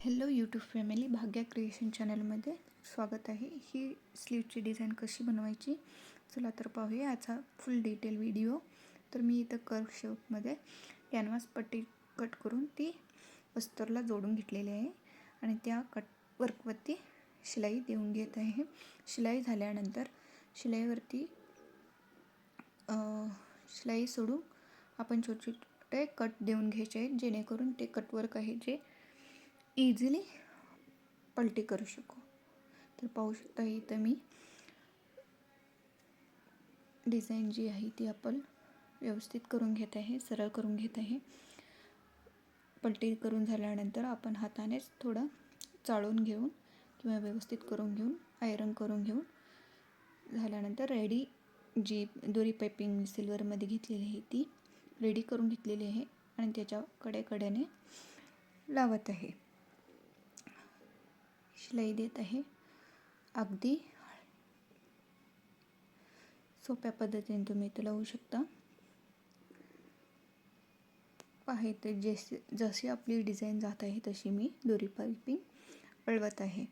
Hello YouTube family, भाग्या creation चॅनलमध्ये स्वागत आहे. ही स्लीवची डिझाईन कशी बनवायची चला तर पाहूया याचा फुल डिटेल व्हिडिओ. तर मी इथं कर्व शेपमध्ये कॅनव्हास पट्टी कट करून ती अस्तरला जोडून घेतलेली आहे आणि त्या कट वर्कवरती शिलाई देऊन घेत आहे. शिलाई झाल्यानंतर शिलाईवरती शिलाई सोडून आपण छोटे छोटे कट देऊन घ्यायचे आहेत, जेणेकरून ते कटवर्क आहे जे इझिली पलटी करू शकू. तर पाहू शकता इथं मी डिझाईन जी आहे ती आपण व्यवस्थित करून घेत आहे, सरळ करून घेत आहे. पलटी करून झाल्यानंतर आपण हातानेच थोडं चाळून घेऊन किंवा व्यवस्थित करून घेऊन आयरन करून घेऊन झाल्यानंतर रेडी जी दोरी पाइपिंग सिल्वरमध्ये घेतलेली आहे ती रेडी करून घेतलेली आहे आणि त्याच्या कडेने लावत आहे, शिलाई देत आहे. अगदी सोप्या पद्धतीने तुम्ही इथं लावू शकता. आहे तर जशी आपली डिझाईन जात आहे तशी मी दोरी पाइपिंग वळवत आहे.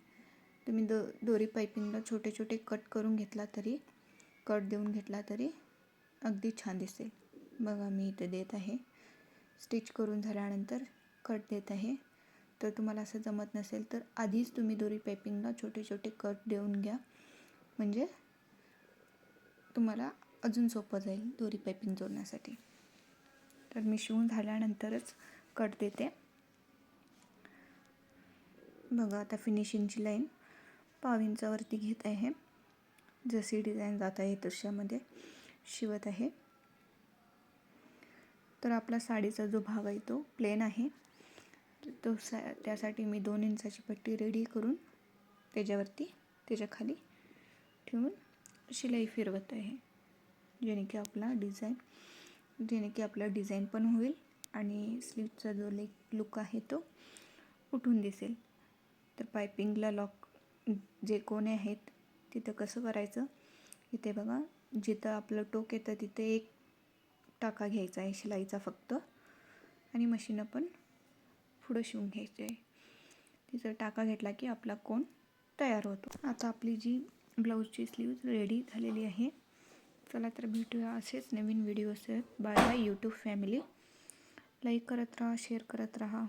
तुम्ही दोरी पाइपिंगला छोटे छोटे कट करून घेतला तरी कट देऊन घेतला तरी अगदी छान दिसेल. बघा मी इथे देत आहे. स्टिच करून झाल्यानंतर कट देत आहे. तर तुम्हाला असं जमत नसेल तर आधीच तुम्ही दोरी पाइपिंगला छोटे छोटे कट देऊन घ्या, म्हणजे तुम्हाला अजून सोपं जाईल दोरी पाइपिंग जोडण्यासाठी. तर मी शिवून झाल्यानंतरच कट देते. बघा आता फिनिशिंगची लाईन 1.5 इंचावरती घेत आहे. जशी डिझाईन जात आहे तशामध्ये शिवत आहे. तर आपला साडीचा जो भाग आहे तो प्लेन आहे, तो त्यासाठी मी 2 इंचाची पट्टी रेडी करून त्याच्या खाली ठेवून शिलाई फिरवत आहे, जेणे की आपला डिझाईन पण होईल आणि स्लीवचा जो लुक आहे तो उठून दिसेल. तर पाइपिंगला लॉक जे कोणे आहेत तिथं कसं करायचं, इथे बघा जिथं आपलं टोक येतं तिथे एक टाका घ्यायचा आहे शिलाईचा फक्त, आणि मशीन पण पुढं शिवून घ्यायची आहे. तिथं टाका घेतला की आपला कोण तयार होतो. आता आपली जी ब्लाऊजची स्लीव्ज रेडी झालेली आहे. चला तर भेटूया असेच नवीन videos. Bye bye YouTube family. Like करत राहा, शेअर करत राहा.